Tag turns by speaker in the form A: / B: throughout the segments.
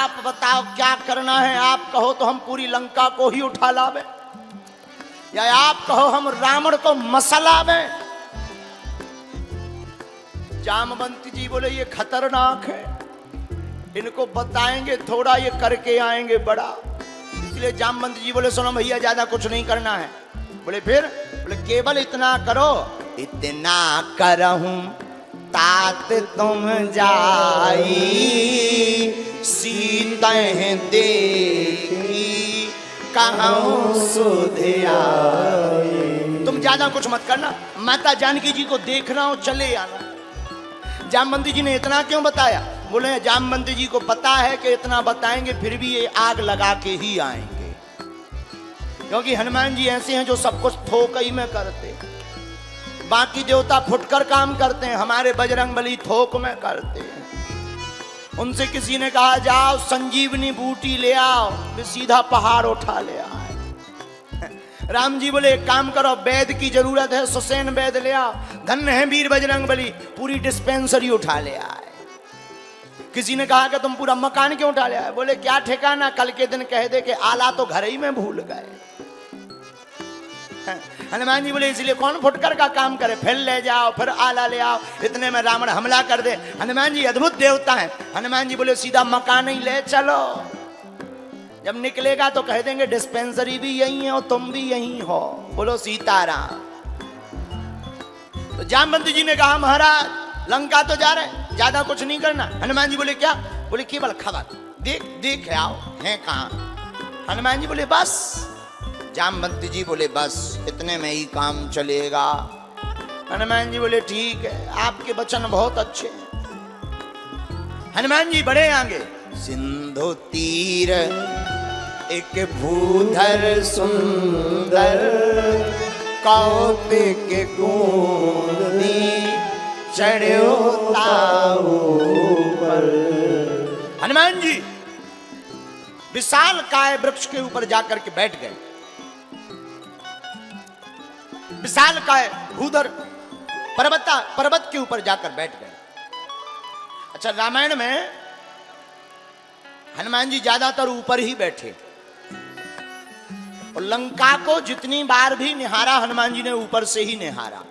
A: आप बताओ क्या करना है, आप कहो तो हम पूरी लंका को ही उठा लावे, या आप कहो हम रावण को मसलावे। जामवंत जी बोले ये खतरनाक है, इनको बताएंगे थोड़ा, ये करके आएंगे बड़ा। इसलिए जामवंत जी बोले सुनो भैया ज्यादा कुछ नहीं करना है। बोले फिर? बोले केवल इतना करो, इतना करहूं तात तुम जाई, सीता देखी कहूं सुध आई। तुम ज्यादा कुछ मत करना, माता जानकी जी को देखना हो चले आना। जामवंत जी ने इतना क्यों बताया? बोले जामवंत जी को पता है कि इतना बताएंगे फिर भी ये आग लगा के ही आएंगे, क्योंकि हनुमान जी ऐसे हैं जो सब कुछ थोक ही में करते, बाकी देवता फुटकर काम करते हैं, हमारे बजरंगबली थोक में करते हैं। उनसे किसी ने कहा जाओ संजीवनी बूटी ले आओ, वे सीधा पहाड़ उठा ले आए। राम जी बोले एक काम करो, वैद्य की जरूरत है, सुसैन वैद्य ले आओ, धन्य है वीर बजरंगबली, पूरी डिस्पेंसरी उठा ले आए। किसी ने कहा कि तुम पूरा मकान क्यों उठा ले आए? बोले क्या ठिकाना, कल के दिन कह दे कि आला तो घर ही में भूल गए। हनुमान जी बोले इसलिए कौन फुटकर का काम करे, फिर ले जाओ फिर आला ले आओ, इतने में रावण हमला कर दे। हनुमान जी अद्भुत देवता हैं। हनुमान जी बोले सीधा मकान ही ले चलो, जब निकलेगा तो कह देंगे डिस्पेंसरी भी यही है और तुम भी यही हो। बोलो सीताराम। तो जामवंत जी ने कहा महाराज लंका तो जा रहे, ज्यादा कुछ नहीं करना। हनुमान जी बोले क्या? बोले केवल खबर देख देख आओ है कहां। हनुमान जी बोले बस। जामवंत जी बोले बस इतने में ही काम चलेगा। हनुमान जी बोले ठीक है, आपके वचन बहुत अच्छे हैं। हनुमान जी बढ़े आगे। सिंधु तीर एक भूधर सुंदर, कौतिक गोंदी चढ़ो ताऊ पर। हनुमान जी विशाल काय वृक्ष के ऊपर जाकर के बैठ गए। विशाल काय भूधर पर्वत के ऊपर जाकर बैठ गए। अच्छा रामायण में हनुमान जी ज्यादातर ऊपर ही बैठे, और लंका को जितनी बार भी निहारा हनुमान जी ने ऊपर से ही निहारा।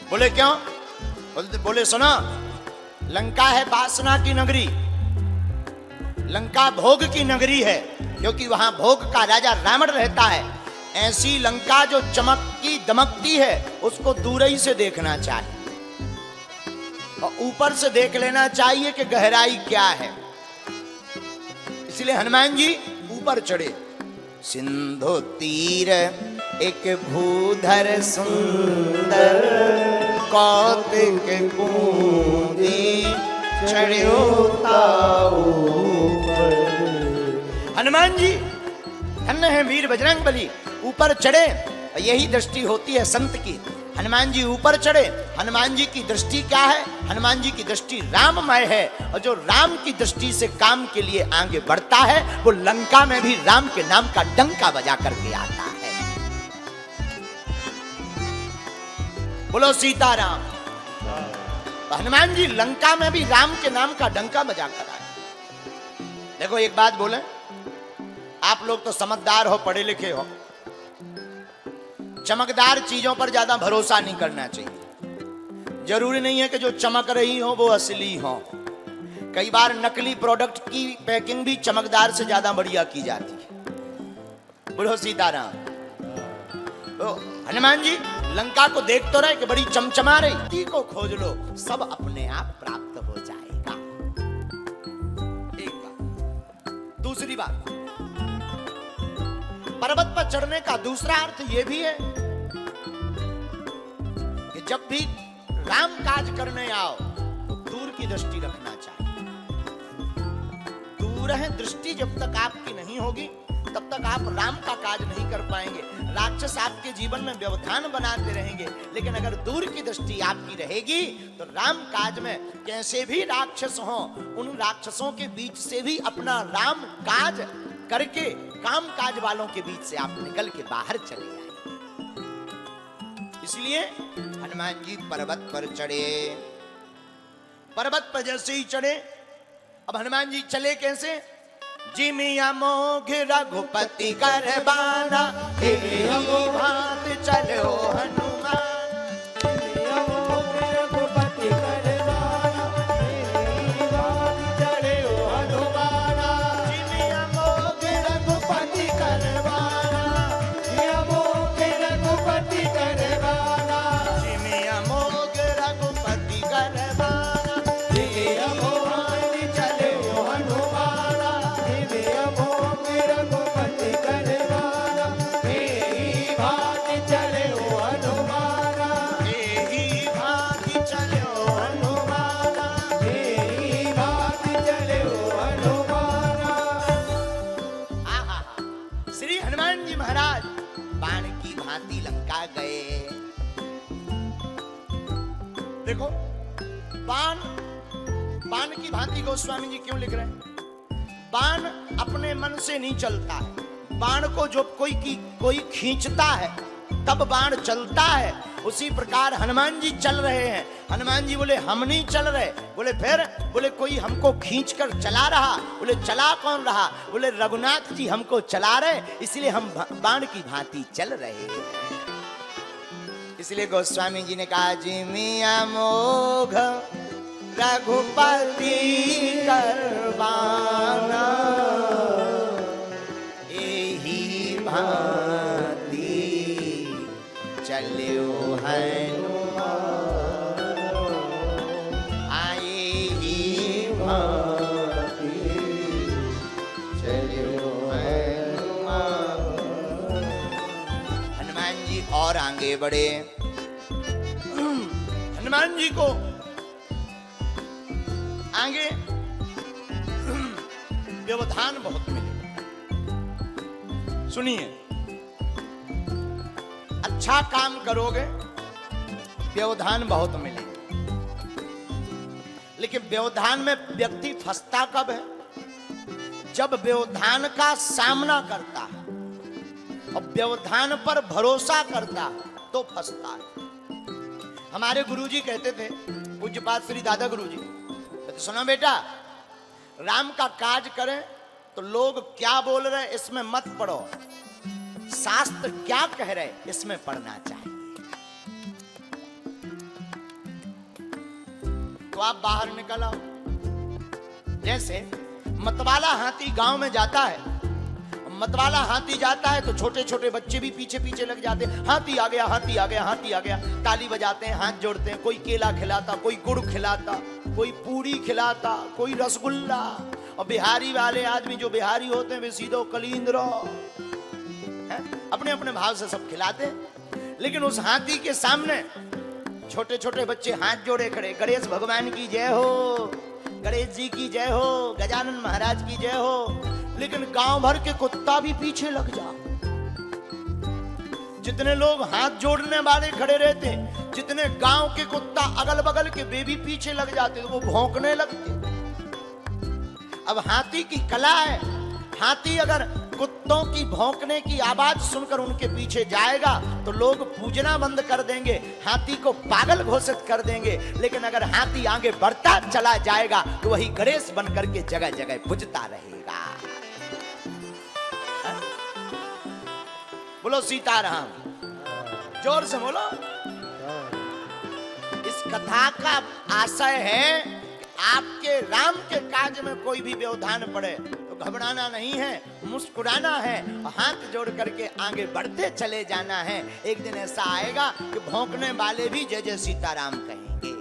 A: बोले क्यों? बोले सुनो, लंका है वासना की नगरी, लंका भोग की नगरी है, क्योंकि वहां भोग का राजा रावण रहता है। ऐसी लंका जो चमकती दमकती है उसको दूर ही से देखना चाहिए, और ऊपर से देख लेना चाहिए कि गहराई क्या है। इसलिए हनुमान जी ऊपर चढ़े। सिंधु तीर एक भूधर सुंदर, कौतिक गोंदी चढ़ो ताऊ पर। हनुमान जी धन्य है वीर बजरंगबली, ऊपर चढ़े। यही दृष्टि होती है संत की। हनुमान जी ऊपर चढ़े। हनुमान जी की दृष्टि क्या है? हनुमान जी की दृष्टि राममय है, और जो राम की दृष्टि से काम के लिए आगे बढ़ता है वो लंका में भी राम के नाम का डंका बजा करके आता है। बोलो सीताराम। तो हनुमान जी लंका में भी राम के नाम का डंका बजा कर आए। देखो एक बात बोले, आप लोग तो समझदार हो, पढ़े लिखे हो, चमकदार चीजों पर ज्यादा भरोसा नहीं करना चाहिए। जरूरी नहीं है कि जो चमक रही हो वो असली हो। कई बार नकली प्रोडक्ट की पैकिंग भी चमकदार से ज्यादा बढ़िया की जाती है। बोलो सीताराम। तो हनुमान जी लंका को देख तो रहे कि बड़ी चमचमा रही, को खोज लो सब अपने आप प्राप्त हो जाएगा। एक बात। दूसरी बात, पर्वत पर चढ़ने का दूसरा अर्थ यह भी है कि जब भी राम काज करने आओ तो दूर की दृष्टि रखना चाहिए। दूर है दृष्टि जब तक आपकी नहीं होगी तब तक आप राम का काज नहीं कर पाएंगे। राक्षस आपके जीवन में व्यवधान बनाते रहेंगे, लेकिन अगर दूर की दृष्टि आपकी रहेगी तो राम काज में कैसे भी राक्षस हो, उन राक्षसों के बीच से भी अपना राम काज करके काम काज वालों के बीच से आप निकल के बाहर चले जाएंगे। इसलिए हनुमान जी पर्वत पर चढ़े। पर्वत पर जैसे ही चढ़े अब हनुमान जी चले कैसे? जिमिया मोघ रघुपति करबाना, भात चलो हनुमान।
B: जिमिया मोघ रघुपति करबाना, भात चलो हनुमाना।
A: जिमिया मोघ रघुपति करबाना,
B: मोघ रघुपति करबाना।
A: जिमिया मोघ रघुपति करबाना,
B: भात चलो हनुमाना। जिमिया मोघ रघुपति करबाना, भात चलो हनुमाना।
A: एही भात चलो हनुमाना।
B: भात चलो हनुमाना।
A: आहा, श्री हनुमान जी महाराज बाण की भांति लंका गए। देखो बाण, बाण की भांति गोस्वामी जी क्यों लिख रहे हैं? बाण अपने मन से नहीं चलता है। बाण को जो कोई खींचता है तब बाण चलता है। उसी प्रकार हनुमान जी चल रहे हैं। हनुमान जी बोले हम नहीं चल रहे। बोले फिर? बोले कोई हमको खींच कर चला रहा। बोले चला कौन रहा? बोले रघुनाथ जी हमको चला रहे, इसलिए हम बाण की भांति चल रहे हैं। इसलिए गोस्वामी जी ने कहा जिमिया मोघ रघुपति करबाना, एही भांति चलो हनुमान। आए ही भांति चलो हनुमान। हनुमान जी और आगे बढ़े। हनुमान जी को आगे व्यवधान बहुत मिले। सुनिए, अच्छा काम करोगे व्यवधान बहुत मिलेगा, लेकिन व्यवधान में व्यक्ति फंसता कब है? जब व्यवधान का सामना करता है और व्यवधान पर भरोसा करता है तो फंसता है। हमारे गुरुजी कहते थे, पूज्यपाद श्री दादा गुरुजी, तो सुनो बेटा, राम का काज करें तो लोग क्या बोल रहे इसमें मत पढ़ो, शास्त्र क्या कह रहे इसमें पढ़ना चाहिए। तो आप बाहर निकल आओ। जैसे मतवाला हाथी गांव में जाता है, मतवाला हाथी जाता है तो छोटे छोटे बच्चे भी पीछे पीछे लग जाते हैं। हाथी आ गया, हाथी आ गया, हाथी आ गया, ताली बजाते हैं, हाथ जोड़ते हैं। कोई केला खिलाता, कोई गुड़ खिलाता, कोई पूरी खिलाता, कोई रसगुल्ला। और बिहारी वाले आदमी जो बिहारी होते हैं वे सीधो कलींद्र अपने अपने भाव से सब खिलाते। लेकिन उस हाथी के सामने छोटे छोटे बच्चे हाथ जोड़े खड़े, गणेश भगवान की जय हो, गणेश जी की जय हो, गजानन महाराज की जय हो। लेकिन गांव भर के कुत्ता भी पीछे लग जा। जितने लोग हाथ जोड़ने वाले खड़े रहते, जितने गांव के कुत्ता अगल बगल के वे भी पीछे लग जाते, तो वो भौंकने लगते। अब हाथी की कला है, हाथी अगर कुत्तों की भौंकने की आवाज सुनकर उनके पीछे जाएगा तो लोग पूजना बंद कर देंगे, हाथी को पागल घोषित कर देंगे। लेकिन अगर हाथी आगे बढ़ता चला जाएगा तो वही गणेश बनकर के जगह जगह पूजता रहेगा। बोलो सीताराम, जोर से बोलो। इस कथा का आशय है कि आपके राम के काज में कोई भी व्यवधान पड़े तो घबराना नहीं है, मुस्कुराना है और हाथ जोड़ करके आगे बढ़ते चले जाना है। एक दिन ऐसा आएगा कि भौंकने वाले भी जय जय सीताराम कहेंगे।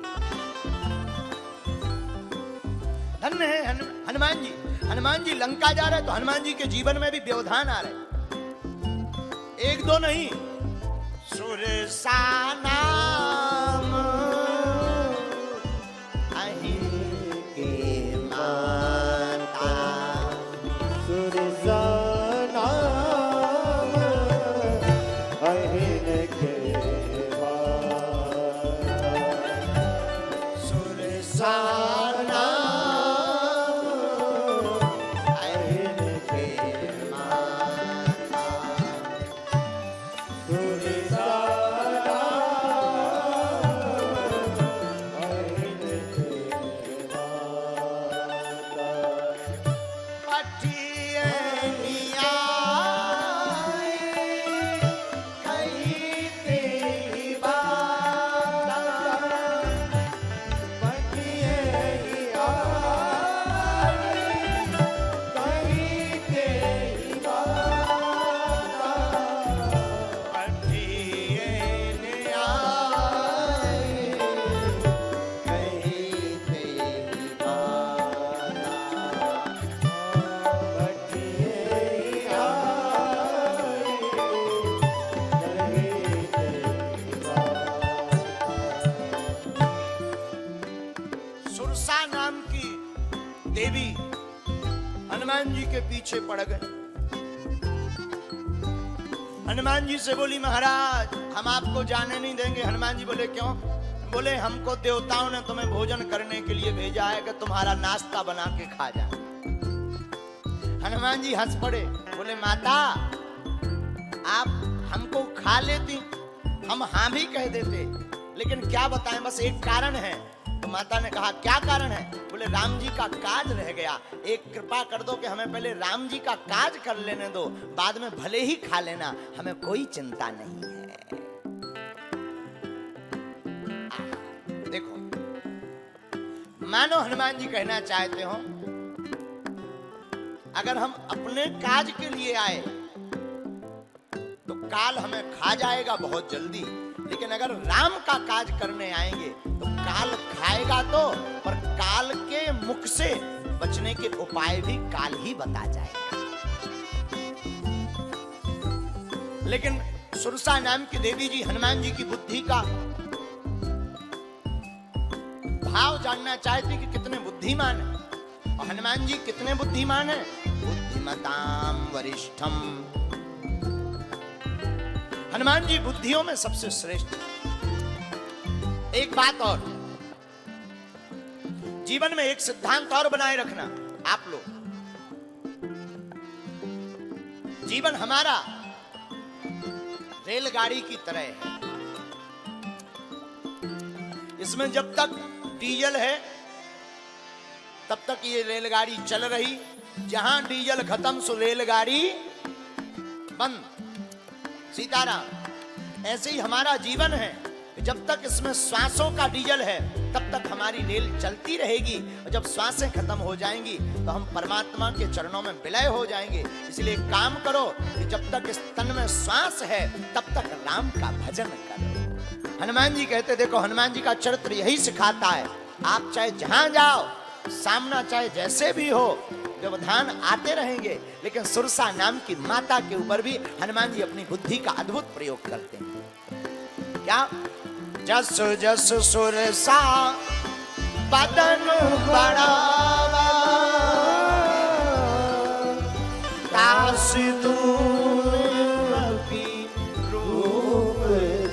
A: धन्य है हनुमान जी। हनुमान जी लंका जा रहे तो हनुमान जी के जीवन में भी व्यवधान आ रहे, एक दो नहीं। सुरसा नाम अहिर के माता,
B: सुरसा नाम अहिर के माता,
A: सुरसा नाम अहिर के माता,
B: सुरसा नाम
A: सुरसा नाम की देवी हनुमान जी के पीछे पड़ गए। हनुमान जी से बोली महाराज हम आपको जाने नहीं देंगे। हनुमान जी बोले क्यों? बोले हमको देवताओं ने तुम्हें भोजन करने के लिए भेजा है कि तुम्हारा नाश्ता बना के खा जा। हनुमान जी हंस पड़े, बोले माता आप हमको खा लेती, हम हाँ भी कह देते, लेकिन क्या बताएं बस एक कारण है। तो माता ने कहा क्या कारण है? बोले राम जी का काज रह गया, एक कृपा कर दो कि हमें पहले राम जी का काज कर लेने दो, बाद में भले ही खा लेना, हमें कोई चिंता नहीं है। देखो मानो हनुमान जी कहना चाहते हो अगर हम अपने काज के लिए आए तो काल हमें खा जाएगा बहुत जल्दी, लेकिन अगर राम का काज करने आएंगे तो काल खाएगा तो, पर काल के मुख से बचने के उपाय भी काल ही बता जाएगा। लेकिन सुरसा नाम की देवी जी हनुमान जी की बुद्धि का भाव जानना चाहती कि कितने बुद्धिमान है, और हनुमान जी कितने बुद्धिमान है? बुद्धिमताम वरिष्ठम। हनुमान जी बुद्धियों में सबसे श्रेष्ठ। एक बात और, जीवन में एक सिद्धांत और बनाए रखना आप लोग, जीवन हमारा रेलगाड़ी की तरह है। इसमें जब तक डीजल है तब तक ये रेलगाड़ी चल रही, जहां डीजल खत्म सो रेलगाड़ी बंद। सीताराम। ऐसे ही हमारा जीवन है, जब तक इसमें श्वासों का डीजल है तब तक हमारी रेल चलती रहेगी, और जब श्वासें खत्म हो जाएंगी तो हम परमात्मा के चरणों में विलय हो जाएंगे। इसलिए काम करो कि जब तक इस तन में श्वास है तब तक राम का भजन करो। हनुमान जी कहते देखो हनुमान जी का चरित्र यही सिखाता है, आप चाहे जहां जाओ, सामना चाहे जैसे भी हो, व्यवधान आते रहेंगे, लेकिन सुरसा नाम की माता के ऊपर भी हनुमान जी अपनी बुद्धि का अद्भुत प्रयोग करते हैं। क्या? जस जस सुरसा बदन बढ़ावा, तास दूर कपि रूप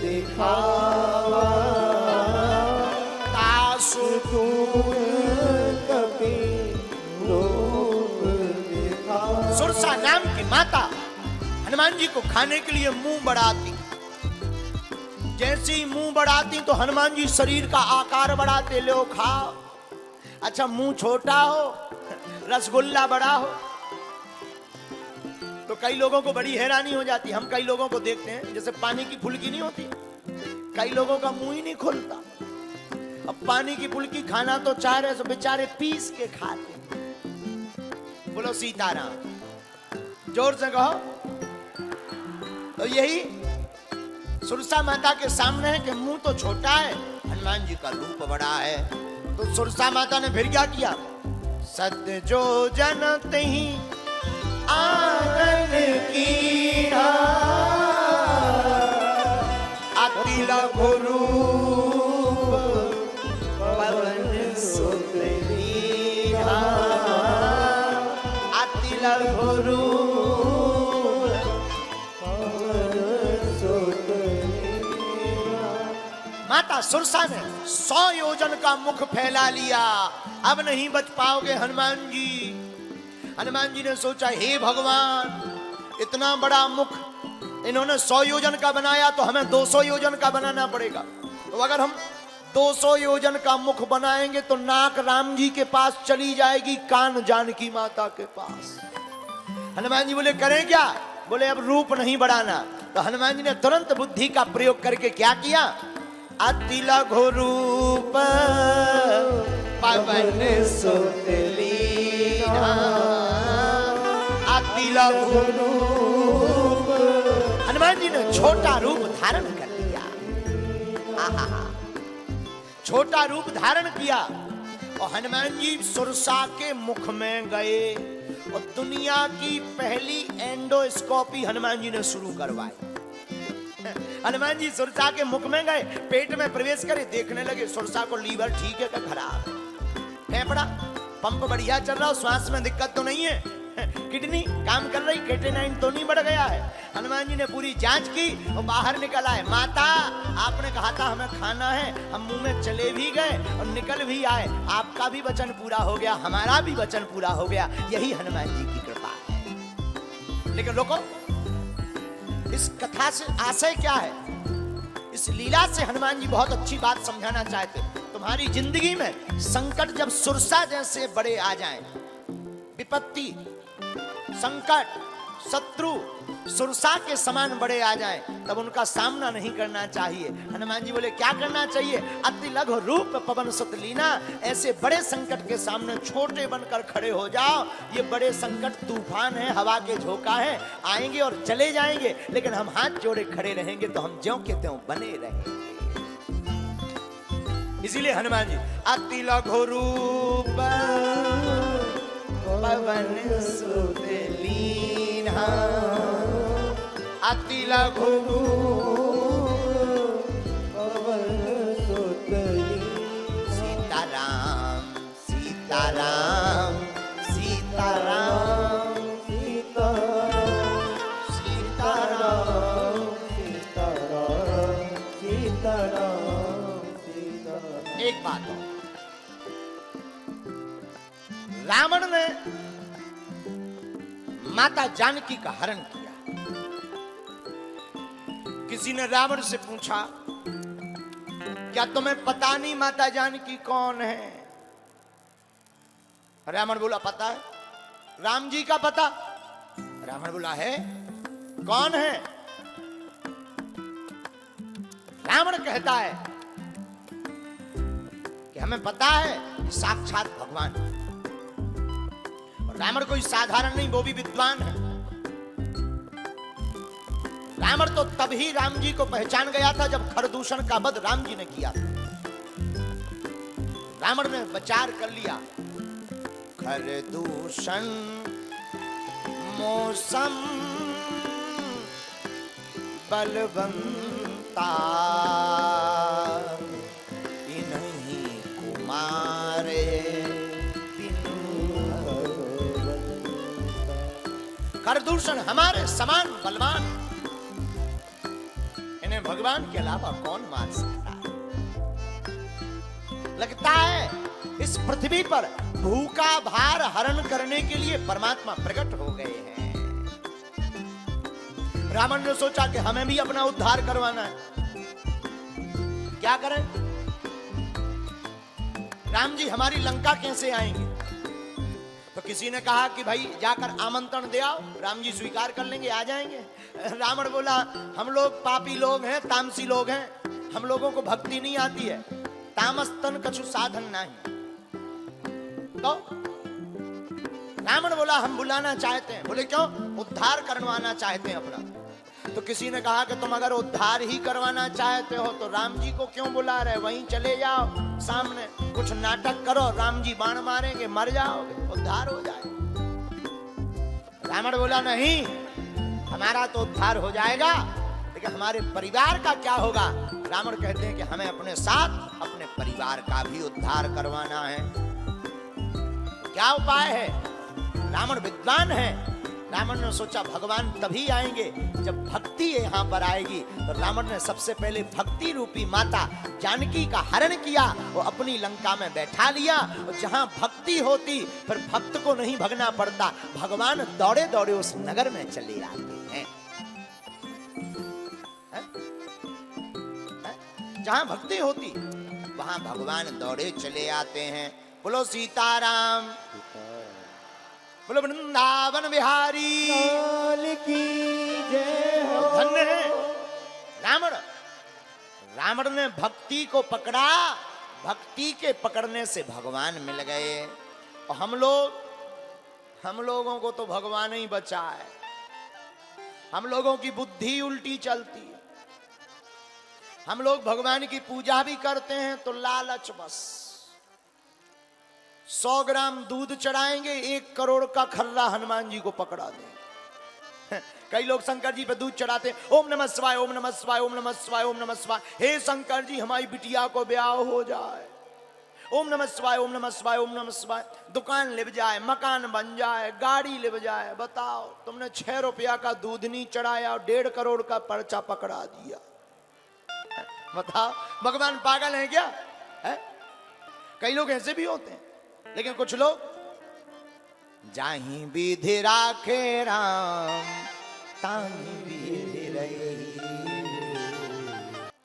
A: दिखावा, तास दूर कपि रूप दिखावा। सुरसा नाम की माता हनुमान जी को खाने के लिए मुंह बढ़ाती, जैसे ही मुंह बढ़ाती तो हनुमान जी शरीर का आकार बढ़ाते, लो खाओ। अच्छा मुंह छोटा हो, रसगुल्ला बड़ा हो, तो कई लोगों को बड़ी हैरानी हो जाती। हम कई लोगों को देखते हैं जैसे पानी की फुल्की नहीं होती, कई लोगों का मुंह ही नहीं खुलता। अब पानी की फुल्की खाना तो चाह रहे तो बेचारे पीस के खाते। बोलो सीताराम, जोर से कहो। तो यही सुरसा माता के सामने है कि मुंह तो छोटा है, हनुमान जी का रूप बड़ा है। तो सुरसा माता ने फिर क्या किया? सत्य जो जनत ही आंगन कीड़ा, अति लघु रूप पवन सुत लीला, अति लघु रूप माता सुरसा ने 100 योजन का मुख फैला लिया। अब नहीं बच पाओगे हनुमान जी। हनुमान जी ने सोचा हे भगवान, इतना बड़ा मुख इन्होंने 100 योजन का बनाया तो हमें 200 योजन का बनाना पड़ेगा। तो अगर हम 200 योजन का मुख बनाएंगे तो नाक राम जी के पास चली जाएगी, कान जानकी माता के पास। हनुमान जी बोले करें क्या? बोले अब रूप नहीं बढ़ाना। तो हनुमान जी ने तुरंत बुद्धि का प्रयोग करके क्या किया? अति लघु रूप पवन सुत लीना, अति लघु रूप। हनुमान जी ने छोटा रूप धारण कर लिया। आहा, छोटा रूप धारण किया और हनुमान जी सुरसा के मुख में गए और दुनिया की पहली एंडोस्कोपी हनुमान जी ने शुरू करवाई। हनुमान जी सुरसा के मुख में गए, पेट में प्रवेश करे, देखने लगे सुरसा को लीवर ठीक है क्या खराब है, फेफड़ा पंप बढ़िया चल रहा, श्वास में दिक्कत तो नहीं है, किडनी काम कर रही, क्रिएटिनिन तो नहीं बढ़ गया है। हनुमान जी ने पूरी जांच की और बाहर निकल आए। माता आपने कहा था हमें खाना है, हम मुंह में चले भी गए और निकल भी आए, आपका भी वचन पूरा हो गया, हमारा भी वचन पूरा हो गया, यही हनुमान जी की कृपा है। लेकिन रुको, इस कथा से आशय क्या है? इस लीला से हनुमान जी बहुत अच्छी बात समझाना चाहते। तुम्हारी जिंदगी में संकट जब सुरसा जैसे बड़े आ जाएं, विपत्ति, संकट, शत्रु सुरसा के समान बड़े आ जाएं, तब उनका सामना नहीं करना चाहिए। हनुमान जी बोले क्या करना चाहिए? अति लघु रूप पवन सुत लीना, ऐसे बड़े संकट के सामने छोटे बनकर खड़े हो जाओ। ये बड़े संकट तूफान है, हवा के झोंका है, आएंगे और चले जाएंगे, लेकिन हम हाथ जोड़े खड़े रहेंगे तो हम ज्यों के त्यों बने रहेंगे। इसीलिए हनुमान जी अति लघु रूप पवन सुत लीना, अति लघु
B: पवन सुत लीना।
A: सीताराम सीताराम सीताराम
B: सीताराम
A: सीताराम।
B: सीताराम सीताराम सीताराम।
A: एक बात हो, रावण ने माता जानकी का हरण किया। किसी ने रावण से पूछा क्या तुम्हें पता नहीं माता जानकी कौन है? रावण बोला पता है। राम जी का पता? रावण बोला है। कौन है? रावण कहता है कि हमें पता है साक्षात भगवान। रावण कोई साधारण नहीं, वो भी विद्वान है। रावण तो तभी राम जी को पहचान गया था जब खरदूषण का वध राम जी ने किया था। रावण ने विचार कर लिया, खरदूषण मौसम बलवंता, इन्हीं कुमारे खरदूषण हमारे समान बलवान, इन्हें भगवान के अलावा कौन मार सकता है? लगता है इस पृथ्वी पर भूखा भार हरण करने के लिए परमात्मा प्रकट हो गए हैं। रावण ने सोचा कि हमें भी अपना उद्धार करवाना है, क्या करें? राम जी हमारी लंका कैसे आएंगे? तो किसी ने कहा कि भाई जाकर आमंत्रण दे आओ, राम जी स्वीकार कर लेंगे, आ जाएंगे। रावण बोला हम लोग पापी लोग हैं, तामसी लोग हैं, हम लोगों को भक्ति नहीं आती है, तामस तन कछु साधन नहीं। तो रावण बोला हम बुलाना चाहते हैं। बोले क्यों? उद्धार करवाना चाहते हैं अपना। तो किसी ने कहा कि तुम अगर उद्धार ही करवाना चाहते हो तो राम जी को क्यों बुला रहे? वहीं चले जाओ, सामने कुछ नाटक करो, राम जी बाण मारेंगे, मर जाओगे, उद्धार हो जाए। रावण बोला नहीं, हमारा तो उद्धार हो जाएगा, लेकिन हमारे परिवार का क्या होगा? रावण कहते हैं कि हमें अपने साथ अपने परिवार का भी उद्धार करवाना है। क्या उपाय है? रावण विद्वान है। रावण ने सोचा भगवान तभी आएंगे जब भक्ति यहाँ पर आएगी। तो रावण ने सबसे पहले भक्ति रूपी माता जानकी का हरण किया, वो अपनी लंका में बैठा लिया। और जहाँ भक्ति होती फिर भक्त को नहीं भगना पड़ता, भगवान दौड़े दौड़े उस नगर में चले आते हैं। जहाँ भक्ति होती वहां भगवान दौड़े चले आते हैं। बोलो सीताराम, बोलो वृंदावन बिहारी
B: लाल की जय हो।
A: धन्य है रावण। रावण ने भक्ति को पकड़ा, भक्ति के पकड़ने से भगवान मिल गए। और हम लोगों को तो भगवान ही बचा है। हम लोगों की बुद्धि उल्टी चलती है। हम लोग भगवान की पूजा भी करते हैं तो लालच बस। 100 ग्राम दूध चढ़ाएंगे, 1 करोड़ का खर्रा हनुमान जी को पकड़ा दें। कई लोग शंकर जी पे दूध चढ़ाते हैं, ओम नमः शिवाय, ओम नमः शिवाय, ओम नमः शिवाय, ओम नमः शिवाय। हे शंकर जी हमारी बिटिया को ब्याह हो जाए। ओम नमः शिवाय, ओम नमः शिवाय, ओम नमः शिवाय। दुकान लिप जाए, मकान बन जाए, गाड़ी लिप जाए। बताओ, तुमने 6 रुपया का दूध नहीं चढ़ाया और 1.5 करोड़ का पर्चा पकड़ा दिया। बताओ भगवान पागल है क्या है? कई लोग ऐसे भी होते हैं, लेकिन कुछ लोग जाहि विधि राखे राम ताहि विधि रही।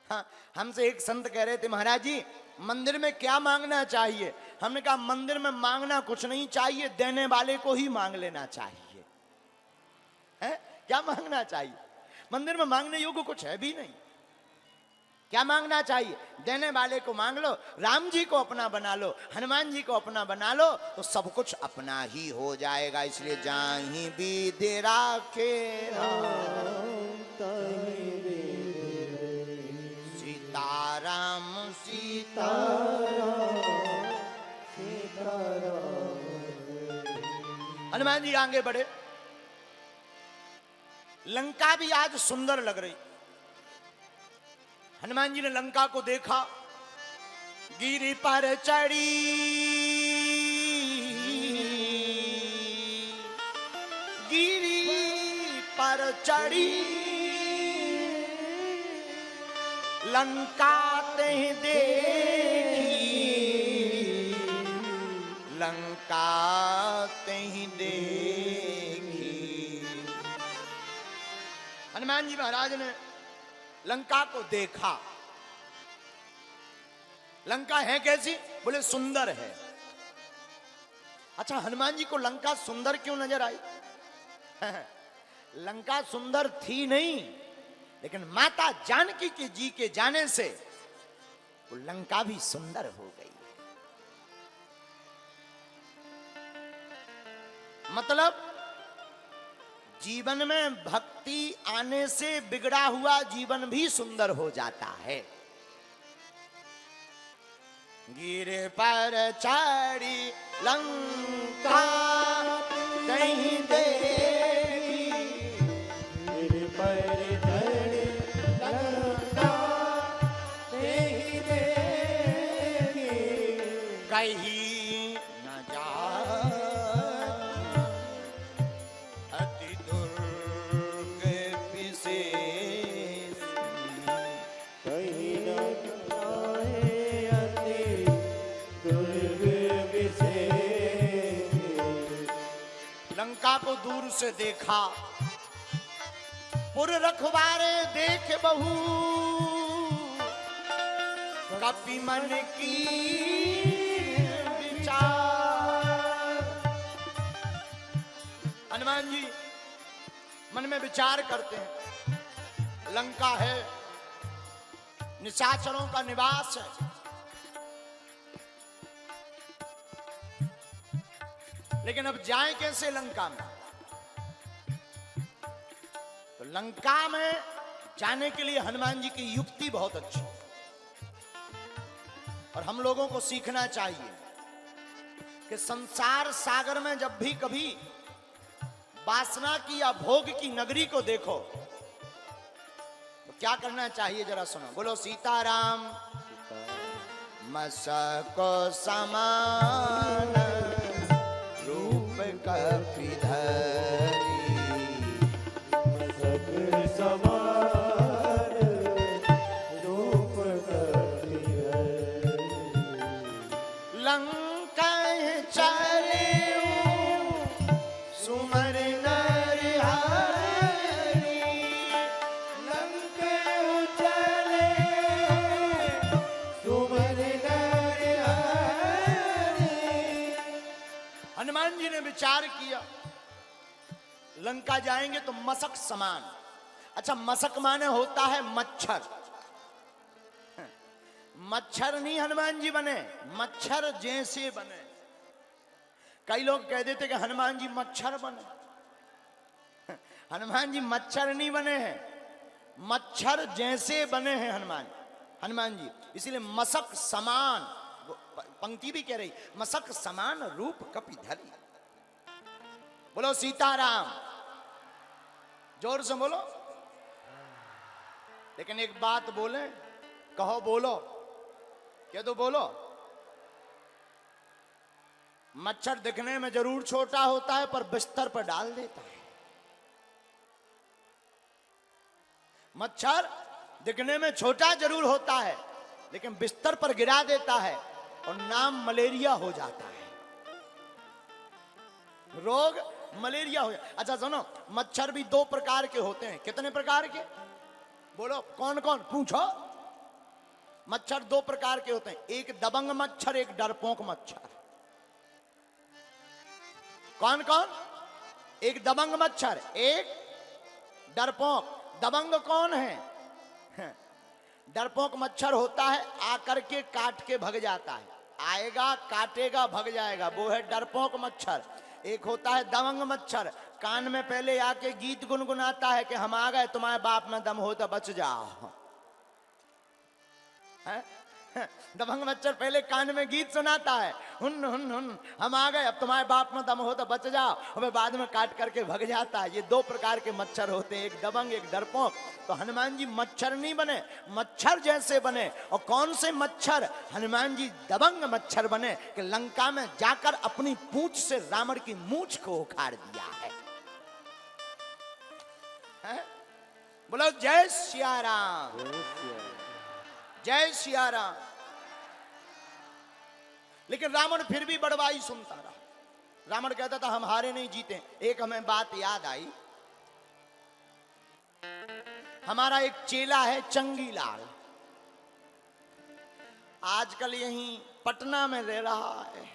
A: हाँ, हमसे एक संत कह रहे थे, महाराज जी मंदिर में क्या मांगना चाहिए? हमने कहा मंदिर में मांगना कुछ नहीं चाहिए, देने वाले को ही मांग लेना चाहिए। है क्या मांगना चाहिए? मंदिर में मांगने योग्य कुछ है भी नहीं। क्या मांगना चाहिए? देने वाले को मांग लो। राम जी को अपना बना लो, हनुमान जी को अपना बना लो, तो सब कुछ अपना ही हो जाएगा। इसलिए जाहि विधि राखे राम
B: ताहि
A: सीताराम सीता। हनुमान जी आगे बढ़े। लंका भी आज सुंदर लग रही। हनुमान जी ने लंका को देखा, गिरी पर चढ़ी, गिरी पर चढ़ी, लंका ते देखी, लंका ते देखी। हनुमान जी महाराज ने लंका को देखा। लंका है कैसी? बोले सुंदर है। अच्छा, हनुमान जी को लंका सुंदर क्यों नजर आई? लंका सुंदर थी नहीं, लेकिन माता जानकी के जी के जाने से वो लंका भी सुंदर हो गई। मतलब जीवन में भक्ति आने से बिगड़ा हुआ जीवन भी सुंदर हो जाता है। गिरे पर चढ़ी लंका कहीं देखी,
B: गिर पर चढ़ी लंका कहीं देखी,
A: कहीं न जा अति दुर्ग विशेष,
B: कहीं न जाए अति दुर्ग विशेष।
A: लंका को दूर से देखा, पुर रखवारे देख बहू, कपि मन की विचार। हनुमान जी मन में विचार करते हैं, लंका है, निशाचरों का निवास है, लेकिन अब जाए कैसे लंका में? तो लंका में जाने के लिए हनुमान जी की युक्ति बहुत अच्छी, और हम लोगों को सीखना चाहिए कि संसार सागर में जब भी कभी वासना की या भोग की नगरी को देखो तो क्या करना चाहिए, जरा सुनो। बोलो सीताराम। मसको समान रूप कपिधरी,
B: मसक समान रूप कपिधरी,
A: लंका चले सुमर नर हरि,
B: लंका चले सुमर नर हरि।
A: हनुमान जी ने विचार किया, लंका जाएंगे तो मशक समान। अच्छा, मशक माने होता है मच्छर। मच्छर नहीं हनुमान जी बने, मच्छर जैसे बने। कई लोग कह देते कि हनुमान जी मच्छर बने। हनुमान जी मच्छर नहीं बने हैं, मच्छर जैसे बने हैं हनुमान जी। इसीलिए मशक समान, पंक्ति भी कह रही, मशक समान रूप कपिधरी। बोलो सीताराम, जोर से बोलो। लेकिन एक बात बोले, कहो बोलो, क्या तो बोलो। मच्छर दिखने में जरूर छोटा होता है पर बिस्तर पर डाल देता है। मच्छर दिखने में छोटा जरूर होता है लेकिन बिस्तर पर गिरा देता है और नाम मलेरिया हो जाता है, रोग मलेरिया हो जाता। अच्छा सुनो, मच्छर भी दो प्रकार के होते हैं। कितने प्रकार के बोलो, कौन कौन पूछो। मच्छर दो प्रकार के होते हैं, एक दबंग मच्छर, एक डरपोक मच्छर। कौन कौन? एक दबंग मच्छर, एक डरपोक। दबंग कौन है? डरपोक मच्छर होता है आकर के काट के भग जाता है, आएगा काटेगा भग जाएगा, वो है डरपोक मच्छर। एक होता है दबंग मच्छर, कान में पहले आके गीत गुनगुनाता है कि हम आ गए, तुम्हारे बाप में दम हो तो बच जाओ। दबंग मच्छर पहले कान में गीत सुनाता है, हुन हुन हुन, हम आ गए, अब तुम्हारे बाप में दम हो तो बच जाओ, हमें बाद में काट करके भग जाता है। ये दो प्रकार के मच्छर होते हैं, एक दबंग एक डरपोक। तो हनुमान जी मच्छर नहीं बने, मच्छर जैसे बने। और कौन से मच्छर? हनुमान जी दबंग मच्छर बने कि लंका में जाकर अपनी पूंछ से रावण की मूंछ को उखाड़ दिया है। बोलो जय सिया राम, जय सिया राम। लेकिन रावण फिर भी बड़वाई सुनता रहा। रावण कहता था हम हारे नहीं जीते। एक हमें बात याद आई, हमारा एक चेला है चंगीलाल, आजकल यहीं पटना में रह रहा है।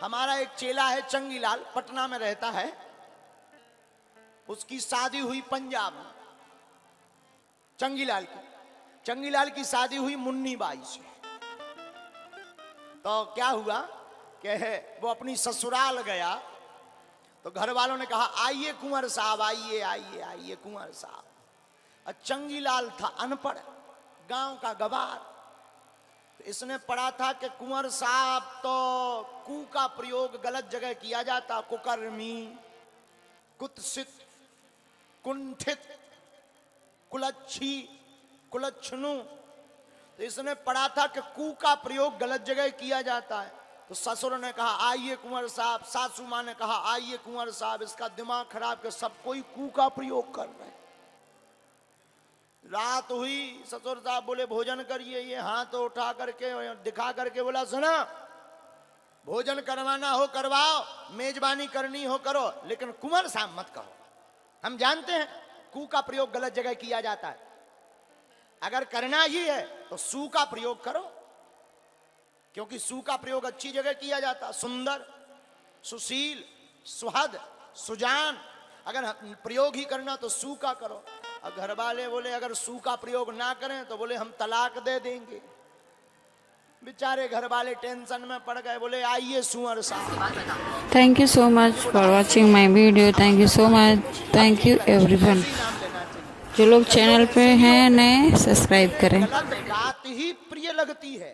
A: हमारा एक चेला है चंगीलाल, पटना में रहता है। उसकी शादी हुई पंजाब में, चंगीलाल की शादी हुई मुन्नी बाई से। तो क्या हुआ कि वो अपनी ससुराल गया तो घर वालों ने कहा आइए कुंवर साहब, आइए आइए आइए कुंवर साहब। और चंगीलाल था अनपढ़, गांव का गवार। तो इसने पढ़ा था कि कुंवर साहब तो कु का प्रयोग गलत जगह किया जाता, कुकर्मी, कुत्सित, कुंठित, कुलच्छी, कुलच्छनु। तो इसने पढ़ा था कि कु का प्रयोग गलत जगह किया जाता है। तो ससुर ने कहा आइए कुंवर साहब, सासू माँ ने कहा आइए कुंवर साहब, इसका दिमाग खराब के सब कोई कु का प्रयोग कर रहे हैं। रात हुई, ससुर साहब बोले भोजन करिए। ये हाथ उठा करके दिखा करके बोला सुना, भोजन करवाना हो करवाओ, मेजबानी करनी हो करो, लेकिन कुंवर साहब मत कहो। हम जानते हैं कु का प्रयोग गलत जगह किया जाता है, अगर करना ही है तो सु का प्रयोग करो, क्योंकि सु का प्रयोग अच्छी जगह किया जाता, सुंदर, सुशील, सुहद, सुजान। अगर प्रयोग ही करना तो सु का करो। और घर वाले बोले अगर सु का प्रयोग ना करें तो बोले हम तलाक दे देंगे। बेचारे घर वाले टेंशन में पड़ गए, बोले आइए सुअर साहब।
C: Thank you so much for watching my video. Thank you so much. Thank you everyone. जो लोग चैनल पे हैं नए, सब्सक्राइब करें।
A: गलत बात ही प्रिय लगती है।